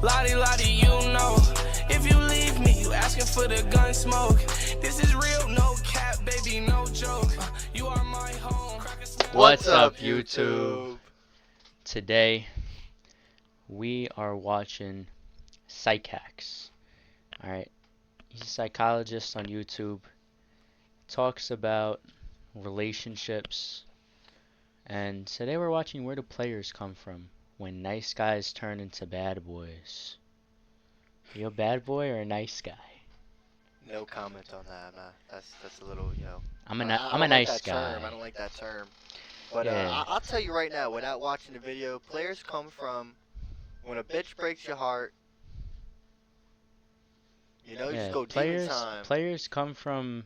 Lottie, Lottie, you know. If you leave me, you asking for the gun smoke. This is real, no cap, baby, no joke. You are my home. What's up, YouTube? Today, we are watching PsycHacks. Alright, he's a psychologist on YouTube. Talks about relationships. And today we're watching where do players come from when nice guys turn into bad boys. Are you a bad boy or a nice guy? No comment on that. That's a little, I'm I a don't like nice that term. guy. I don't like that term. But Yeah. I'll tell you right now, without watching the video, players come from when a bitch breaks your heart. You just go deep in time. Players come from,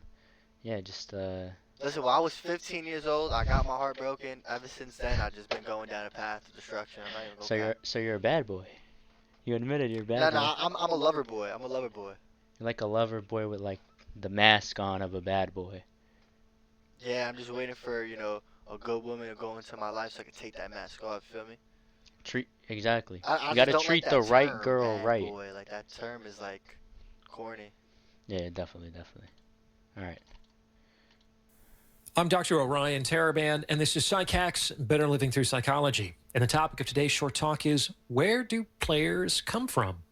just Listen, when I was 15 years old, I got my heart broken. Ever since then, I've just been going down a path of destruction. I'm not even gonna So you're a bad boy. You admitted you're a No, bad boy. no, I'm a lover boy. I'm a lover boy. You're like a lover boy with like the mask on of a bad boy. Yeah, I'm just waiting for a good woman to go into my life so I can take that mask off. Feel me? Exactly. I You just gotta don't treat like the that right term, girl bad right. boy. Like that term is like corny. Yeah, definitely. All right. I'm Dr. Orion Taraban, and this is PsycHacks, Better Living Through Psychology. And the topic of today's short talk is, where do players come from?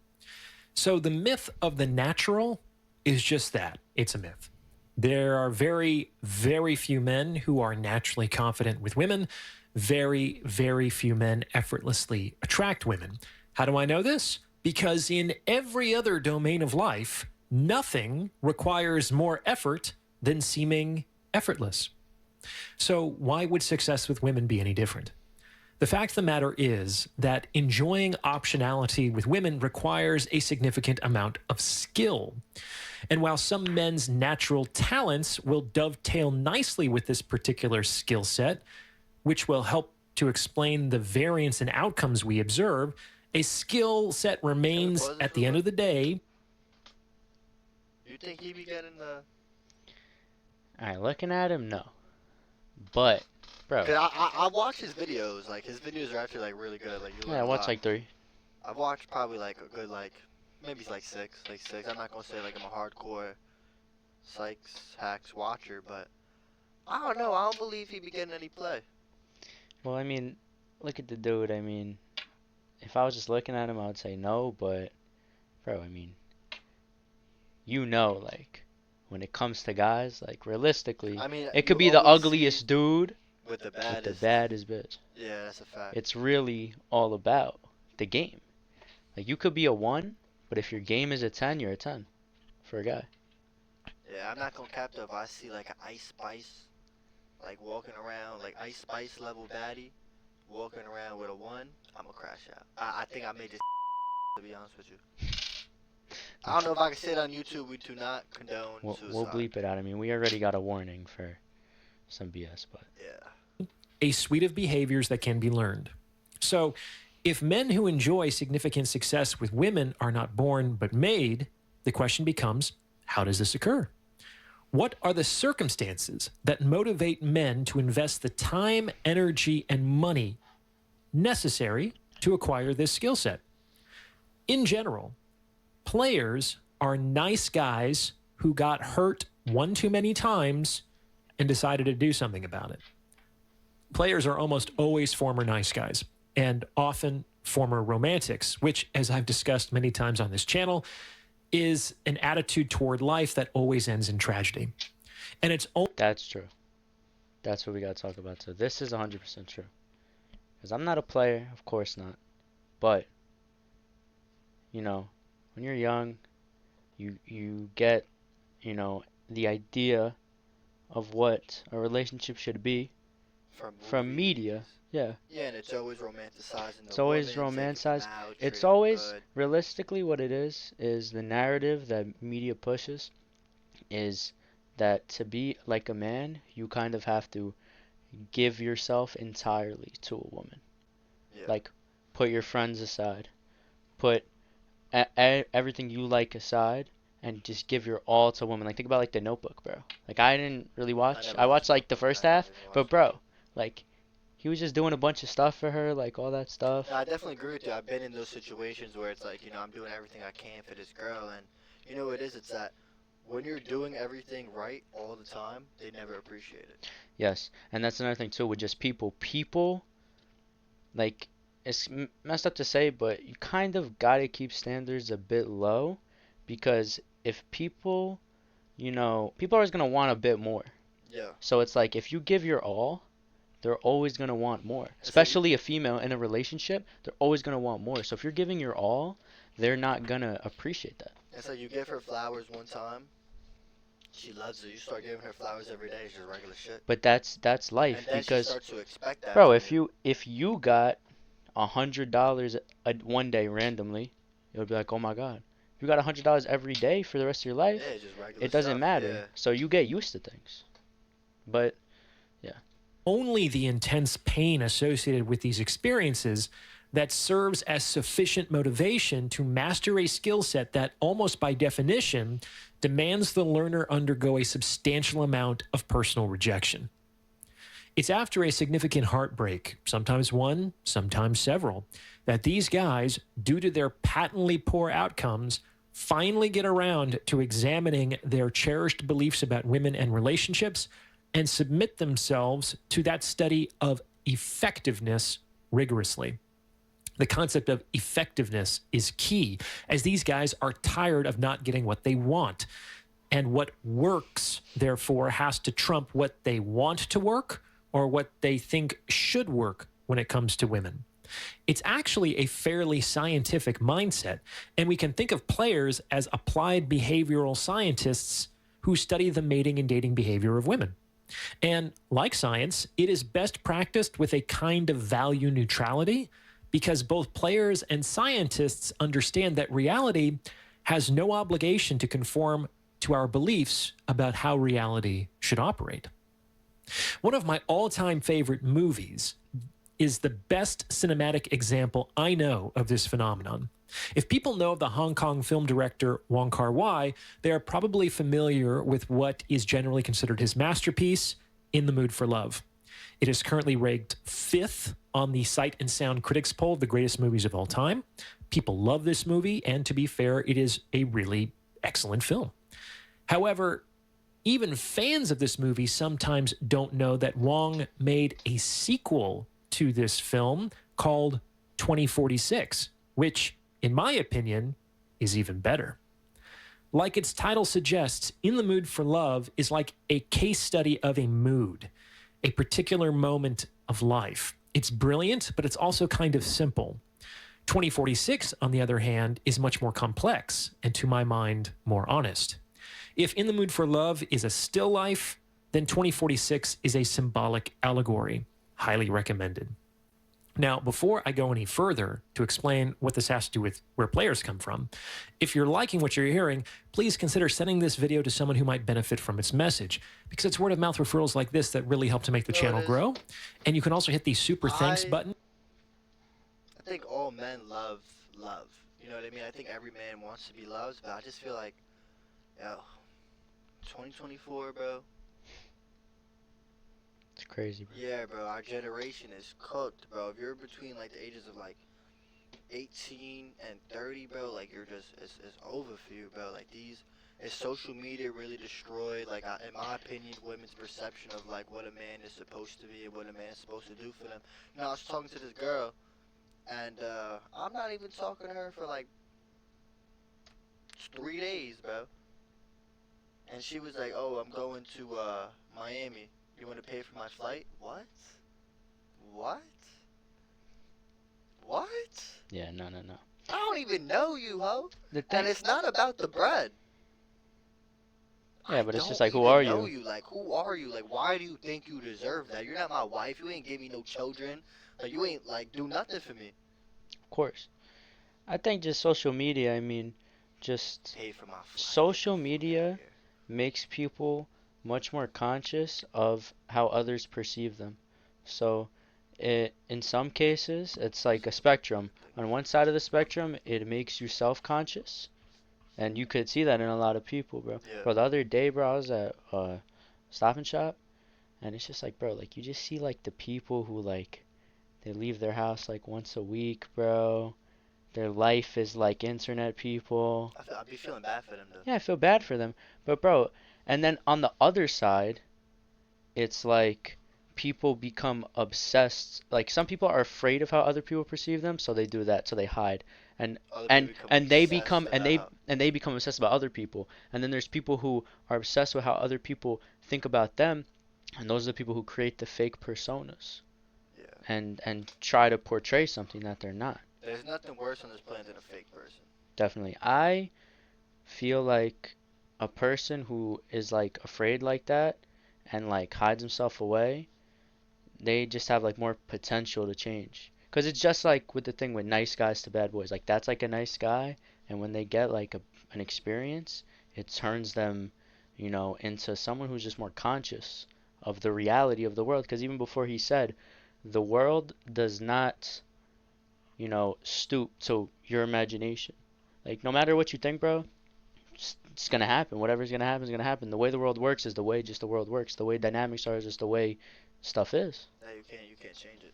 So the myth of the natural is just that. It's a myth. There are very, very few men who are naturally confident with women. Very, very few men effortlessly attract women. How do I know this? Because in every other domain of life, nothing requires more effort than seeming effortless. So why would success with women be any different? The fact of the matter is that enjoying optionality with women requires a significant amount of skill. And while some men's natural talents will dovetail nicely with this particular skill set, which will help to explain the variance in outcomes we observe, a skill set remains, at the end of the day. You think he be getting the... Alright, looking at him, no. But, bro. Cause I watch his videos. Like his videos are actually like really good. Like I watched like 3. I've watched probably like a good maybe like six. I'm not gonna say like I'm a hardcore PsycHacks watcher, but I don't know. I don't believe he be getting any play. Well, I mean, look at the dude. I mean, if I was just looking at him, I would say no. But, bro, I mean, like, when it comes to guys, like, realistically, I mean, it could be the ugliest dude with the baddest bitch. Yeah, that's a fact. It's really all about the game. Like, you could be a 1, but if your game is a 10, you're a 10 for a guy. Yeah, I'm not gonna cap though. If I see like an Ice Spice, like walking around, like Ice Spice level baddie, walking around with a 1, I'm gonna crash out. I think I made this to be honest with you. I don't know if I can say it on YouTube. We do not condone suicide. We'll bleep it out. I mean, we already got a warning for some BS, but... Yeah. A suite of behaviors that can be learned. So, if men who enjoy significant success with women are not born but made, the question becomes, how does this occur? What are the circumstances that motivate men to invest the time, energy, and money necessary to acquire this skill set? In general, players are nice guys who got hurt one too many times and decided to do something about it. Players are almost always former nice guys, and often former romantics, which, as I've discussed many times on this channel, is an attitude toward life that always ends in tragedy. And it's That's true. That's what we got to talk about. So this is 100% true. Because I'm not a player, of course not. But, when you're young, you get, the idea of what a relationship should be from media. Yeah. Yeah, and it's always romanticizing. It's always romanticized. It's always, realistically, what it is the narrative that media pushes is that to be like a man, you kind of have to give yourself entirely to a woman. Yeah. Like, put your friends aside. Put everything you like aside and just give your all to a woman. Like, think about, like, The Notebook, bro. Like, I didn't really watch. I watched, like, the first half. But, bro, like, he was just doing a bunch of stuff for her, like all that stuff. No, I definitely agree with you. I've been in those situations where it's like, I'm doing everything I can for this girl, and you know what it is? It's that when you're doing everything right all the time, they never appreciate it. Yes, and that's another thing too with just people. People, like, it's messed up to say, but you kind of gotta keep standards a bit low, because if people, people are always gonna want a bit more. Yeah. So it's like if you give your all, they're always gonna want more. It's like Especially a female in a relationship, they're always gonna want more. So if you're giving your all, they're not gonna appreciate that. it's like you give her flowers one time, she loves it. You start giving her flowers every day, it's just regular shit. But that's And life, then she because, starts to expect that bro, from if you got $100 one day randomly, you'll be like, oh my god. If you got $100 every day for the rest of your life, Yeah, just regular it doesn't stuff, matter. yeah. So you get used to things. But Only the intense pain associated with these experiences that serves as sufficient motivation to master a skill set that, almost by definition, demands the learner undergo a substantial amount of personal rejection. It's after a significant heartbreak, sometimes one, sometimes several, that these guys, due to their patently poor outcomes, finally get around to examining their cherished beliefs about women and relationships and submit themselves to that study of effectiveness rigorously. The concept of effectiveness is key, as these guys are tired of not getting what they want. And what works, therefore, has to trump what they want to work or what they think should work when it comes to women. It's actually a fairly scientific mindset, and we can think of players as applied behavioral scientists who study the mating and dating behavior of women. And like science, it is best practiced with a kind of value neutrality, because both players and scientists understand that reality has no obligation to conform to our beliefs about how reality should operate. One of my all-time favorite movies is the best cinematic example I know of this phenomenon. If people know of the Hong Kong film director Wong Kar-wai, they are probably familiar with what is generally considered his masterpiece, In the Mood for Love. It is currently ranked 5th on the Sight and Sound Critics poll of the greatest movies of all time. People love this movie, and to be fair, it is a really excellent film. However, even fans of this movie sometimes don't know that Wong made a sequel to this film called 2046, which, in my opinion, is even better. Like its title suggests, In the Mood for Love is like a case study of a mood, a particular moment of life. It's brilliant, but it's also kind of simple. 2046, on the other hand, is much more complex and, to my mind, more honest. If In the Mood for Love is a still life, then 2046 is a symbolic allegory. Highly recommended. Now, before I go any further to explain what this has to do with where players come from, if you're liking what you're hearing, please consider sending this video to someone who might benefit from its message, because it's word of mouth referrals like this that really help to make the channel grow. And you can also hit the super thanks button. I think all men love love. You know what I mean? I think every man wants to be loved, but I just feel like, 2024, bro. it's crazy, bro. Yeah, bro. Our generation is cooked, bro. If you're between like the ages of like 18 and 30, bro, like it's over for you, bro. Like is social media really destroyed, like, in my opinion, women's perception of like what a man is supposed to be and what a man is supposed to do for them. I was talking to this girl, and I'm not even talking to her for like 3 days, bro. And she was like, "Oh, I'm going to Miami. You want to pay for my flight?" What? What? What? Yeah, no. I don't even know you, ho. The thing, And it's not about the bread. yeah, but it's I just don't like, who even are know you? Like, who are you? Like, why do you think you deserve that? You're not my wife. You ain't give me no children. Like, you ain't, like, do nothing for me. Of course. I think just social media, just Pay for my flight. social media makes people much more conscious of how others perceive them. So, in some cases, it's like a spectrum. On one side of the spectrum, it makes you self-conscious, and you could see that in a lot of people, bro. Yeah. Bro, the other day, bro, I was at Stop and Shop, And it's just like, bro, like you just see like the people who like they leave their house like once a week, bro. Their life is like internet people. I'd be feeling bad for them though. Yeah, I feel bad for them. But bro, and then on the other side, it's like people become obsessed. Like some people are afraid of how other people perceive them, so they do that, so they hide. And Other and people and they obsessed become and they about- and they become obsessed about other people. And then there's people who are obsessed with how other people think about them, and those are the people who create the fake personas Yeah. and try to portray something that they're not. There's nothing worse on this planet than a fake person. Definitely. I feel like a person who is like afraid like that and like hides himself away, they just have like more potential to change. Because it's just like with the thing with nice guys to bad boys. Like that's like a nice guy, and when they get like an experience, it turns them, into someone who's just more conscious of the reality of the world. Because even before he said, the world does not, stoop to your imagination. Like no matter what you think, bro, it's gonna happen. Whatever's gonna happen is gonna happen. The way the world works is the way just the world works. The way dynamics are is just the way stuff is. No, you can't change it.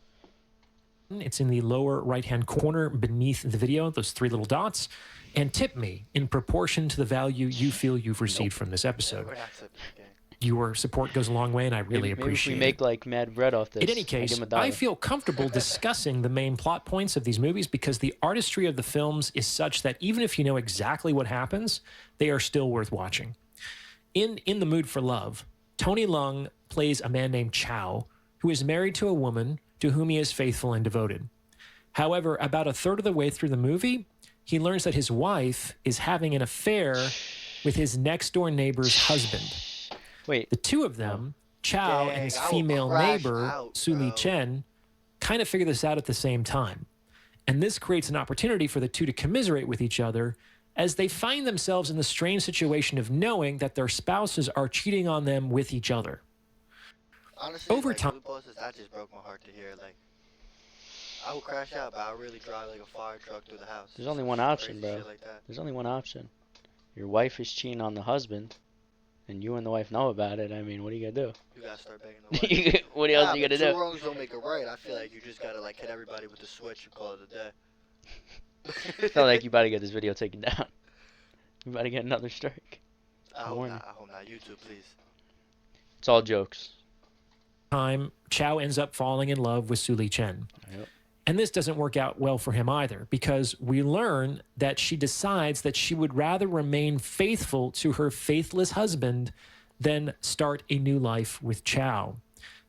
It's in the lower right-hand corner beneath the video, those three little dots. And tip me in proportion to the value you feel you've received from this episode. We're not accepting the game. Your support goes a long way, and I really Maybe if appreciate we it. make like mad bread off this. In any I'll give case, him $1. I feel comfortable discussing the main plot points of these movies because the artistry of the films is such that even if you know exactly what happens, they are still worth watching. In The Mood for Love, Tony Leung plays a man named Chow who is married to a woman to whom he is faithful and devoted. However, about a third of the way through the movie, he learns that his wife is having an affair with his next-door neighbor's husband. Wait. The two of them, Chow Dang, and his I will female crash neighbor, out, Suli bro. Chen, kind of figure this out at the same time. And this creates an opportunity for the two to commiserate with each other as they find themselves in the strange situation of knowing that their spouses are cheating on them with each other. Honestly, Over like, time- Blue Bosses, that just broke my heart to hear. Like, I would crash out, but I would really drive like a fire truck through the house. There's only Some one crazy option, bro. shit like that. There's only one option. Your wife is cheating on the husband, and you and the wife know about it. I mean, what are you gonna You gotta start begging the wife. do? What else are you but gonna two do? wrongs don't make it right. I feel like you just gotta like hit everybody with the switch and call it a day. It's not like you about to get this video taken down. You about to get another strike. I hope warning. not. I hope not. YouTube, please. It's all jokes. Time, Chow ends up falling in love with Suli Chen. Yep. And this doesn't work out well for him either, because we learn that she decides that she would rather remain faithful to her faithless husband than start a new life with Chow.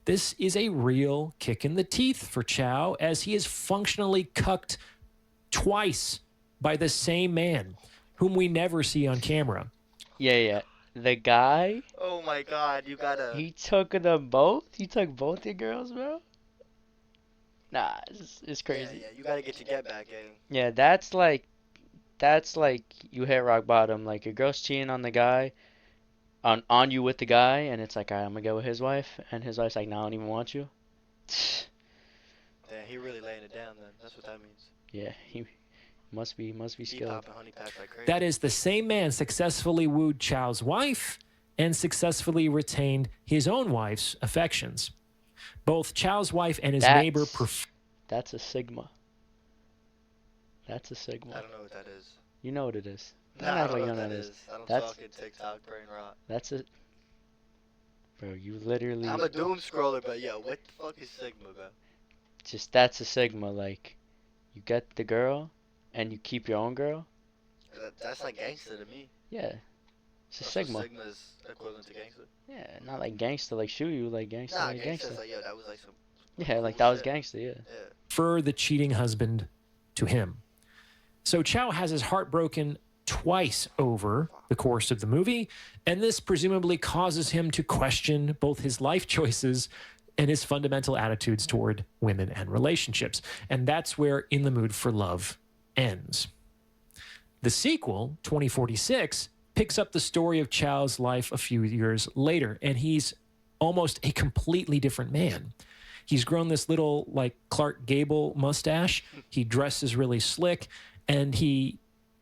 This is a real kick in the teeth for Chow, as he is functionally cucked twice by the same man, whom we never see on camera. Yeah. The guy, Oh my God, you gotta. he took them both. He took both your girls, bro. Nah, it's crazy. Yeah, you gotta get your get back game. Yeah, that's like you hit rock bottom. Like your girl's cheating on the guy, on you with the guy, and it's like, alright, I'm gonna go with his wife, and his wife's like, no, I don't even want you. Damn, he really laying it down then. That's what that means. Yeah, he must be He skilled. popping honey packs like crazy. That is, the same man successfully wooed Chow's wife and successfully retained his own wife's affections. Both Chow's wife and his neighbor That's a sigma. That's a sigma. I don't know what that is. You know what it is. Nah, Don't I act don't like know you what know that what it is. I don't That's- talk in TikTok, brain rot. That's it. Bro, you literally I'm a doom scroller, but yo, what the fuck is Sigma, bro? that's a sigma. Like, you get the girl, and you keep your own girl. That's like gangster to me. Yeah, it's a That's sigma. what Sigma is equivalent to gangster. Yeah, not like gangster, like shoot you, like gangster, Nah, like gangster's gangster. like, yo, that was like some. Yeah, like cool that was shit. gangster. Yeah. Yeah. prefer the cheating husband to him. So Chow has his heart broken twice over the course of the movie, and this presumably causes him to question both his life choices and his fundamental attitudes toward women and relationships. And that's where In the Mood for Love ends. The sequel, 2046, picks up the story of Chow's life a few years later, and he's almost a completely different man. He's grown this little, like, Clark Gable mustache. He dresses really slick, and he,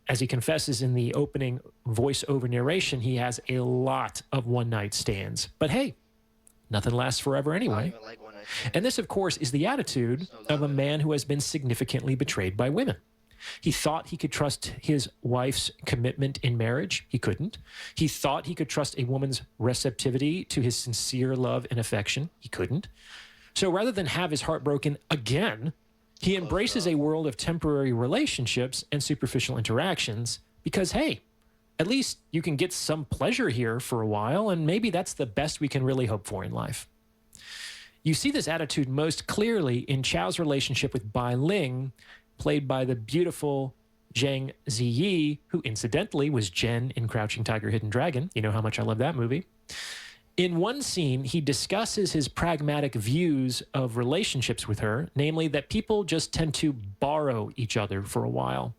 as he confesses in the opening voiceover narration, he has a lot of one-night stands. But hey, Nothing lasts forever I don't anyway. even like one night stands. And this, of course, is the attitude of a man who has been significantly betrayed by women. He thought he could trust his wife's commitment in marriage. He couldn't. He thought he could trust a woman's receptivity to his sincere love and affection. He couldn't. So rather than have his heart broken again, he embraces a world of temporary relationships and superficial interactions because, hey, at least you can get some pleasure here for a while, and maybe that's the best we can really hope for in life. You see this attitude most clearly in Chow's relationship with Bai Ling, played by the beautiful Zhang Ziyi, who incidentally was Jen in Crouching Tiger, Hidden Dragon. You know how much I love that movie. In one scene, he discusses his pragmatic views of relationships with her, namely that people just tend to borrow each other for a while.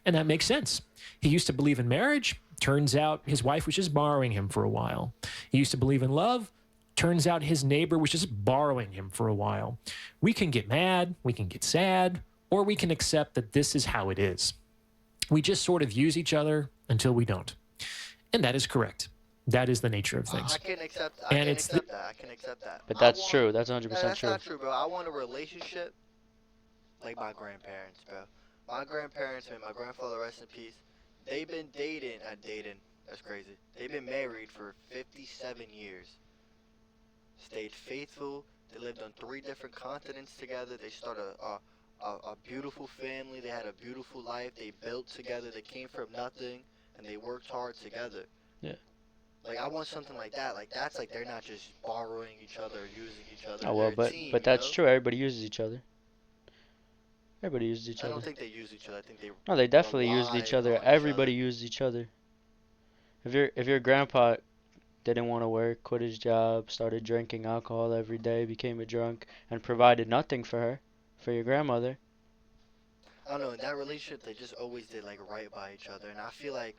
And that makes sense. He used to believe in marriage. Turns out his wife was just borrowing him for a while. He used to believe in love. Turns out his neighbor was just borrowing him for a while. We can get mad, we can get sad, or we can accept that this is how it is. We just sort of use each other until we don't. And that is correct. That is the nature of things. I can accept that. I can accept that. But that's true. That's 100% That's true. not true, bro. I want a relationship like my grandparents, bro. My grandparents and my grandfather, rest in peace, they've been dating. That's crazy. They've been married for 57 years. Stayed faithful. They lived on 3 different continents together. They started a beautiful family. They had a beautiful life. They built together. They came from nothing, and they worked hard together. Yeah. Like, I want something like that. Like, that's like they're not just borrowing each other, using each other. Oh well, They're a team, but that's you know? true. Everybody uses each other. Everybody uses each I other. don't think they use each other. I think they. No, they definitely used rely each other. on each Everybody other. used each other. If your grandpa didn't want to work, quit his job, started drinking alcohol every day, became a drunk, and provided nothing for her, for your grandmother. I don't know. In that relationship, they just always did like right by each other, and I feel like,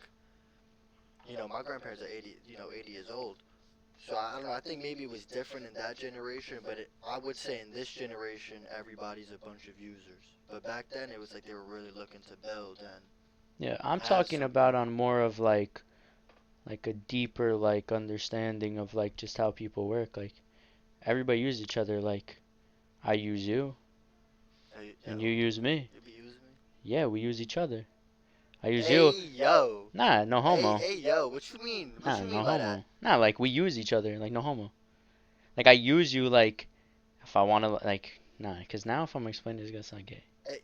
you know, my grandparents are 80 years old. So I don't know. I think maybe it was different in that generation, but I would say in this generation, everybody's a bunch of users. But back then, it was like they were really looking to build and. Yeah, I'm Have talking something. about on more of like a deeper like understanding of like just how people work. Like everybody uses each other. Like I use you Hey, and yo, you use me. you be using me? Yeah, we use each other. I use Hey, you. yo. Nah, no homo. Hey, yo. What you mean? What Nah, you no mean by that? homo. Nah, like we use each other. Like no homo. Like I use you like if I want to like nah, cause now if I'm explaining it's gonna sound gay. Hey,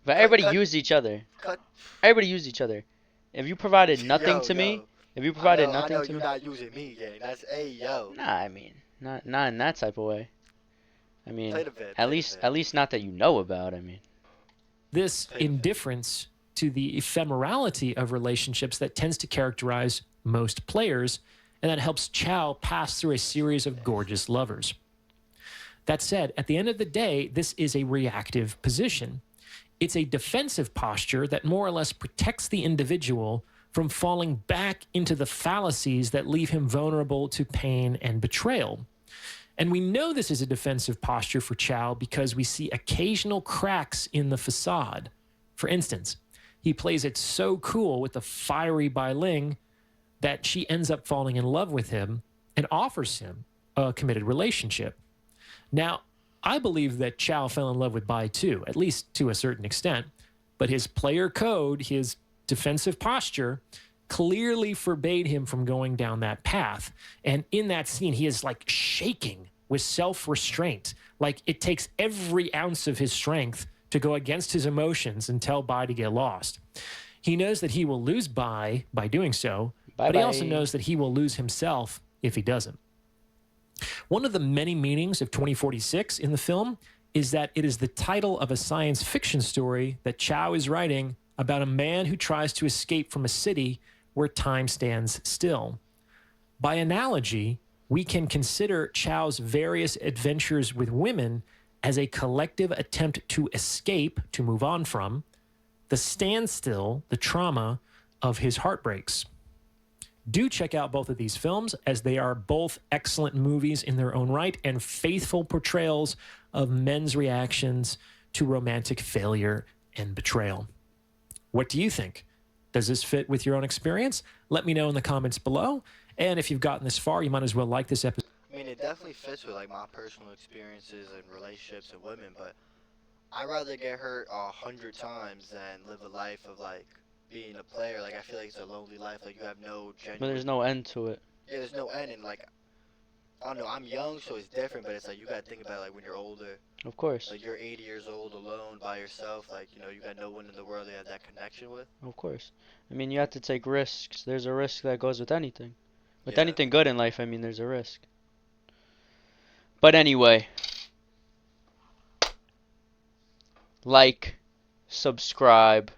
But Cut- everybody cut- used each other. cut. Everybody used each other. If you provided nothing to me, if you provided nothing I know to you're me, not using me, gang. That's hey, yo. nah, I mean, not in that type of way. I mean, Play the vid. at least not that you know about. I mean, This indifference to the ephemerality of relationships that tends to characterize most players, and that helps Chow pass through a series of gorgeous lovers. That said, at the end of the day, this is a reactive position. It's a defensive posture that more or less protects the individual from falling back into the fallacies that leave him vulnerable to pain and betrayal. And we know this is a defensive posture for Chow because we see occasional cracks in the facade. For instance, he plays it so cool with the fiery Bai Ling that she ends up falling in love with him and offers him a committed relationship. Now, I believe that Chow fell in love with Bai too, at least to a certain extent, but his player code, his defensive posture, clearly forbade him from going down that path. And in that scene, he is like shaking with self-restraint. Like it takes every ounce of his strength to go against his emotions and tell Bai to get lost. He knows that he will lose Bai by doing so, but he also knows that he will lose himself if he doesn't. One of the many meanings of 2046 in the film is that it is the title of a science fiction story that Chow is writing about a man who tries to escape from a city where time stands still. By analogy, we can consider Chow's various adventures with women as a collective attempt to escape, to move on from, the standstill, the trauma of his heartbreaks. Do check out both of these films, as they are both excellent movies in their own right and faithful portrayals of men's reactions to romantic failure and betrayal. What do you think? Does this fit with your own experience? Let me know in the comments below. And if you've gotten this far, you might as well like this episode. I mean, it definitely fits with like my personal experiences and relationships and women, but I'd rather get hurt 100 times than live a life of like being a player. Like I feel like it's a lonely life. Like you have no But genuine. there's no end to it. Yeah, there's no end, and like I don't know. I'm young, so it's different. But it's like you gotta think about it, like when you're older. Of course. Like you're 80 years old alone by yourself. Like you got no one in the world you have that connection with. Of course. I mean, you have to take risks. There's a risk that goes with anything. With Yeah. anything good in life, I mean, there's a risk. But anyway, like, subscribe,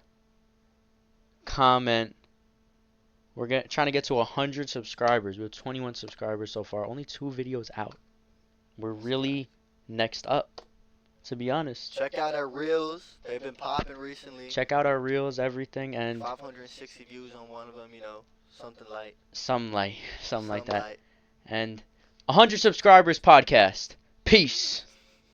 comment. We're trying to get to 100 subscribers. We have 21 subscribers so far. Only 2 videos out. We're really next up, to be honest. Check out our reels. They've been popping recently. Check out our reels, everything, and 560 views on one of them. Something light. something like that. Light. And 100 subscribers podcast. Peace.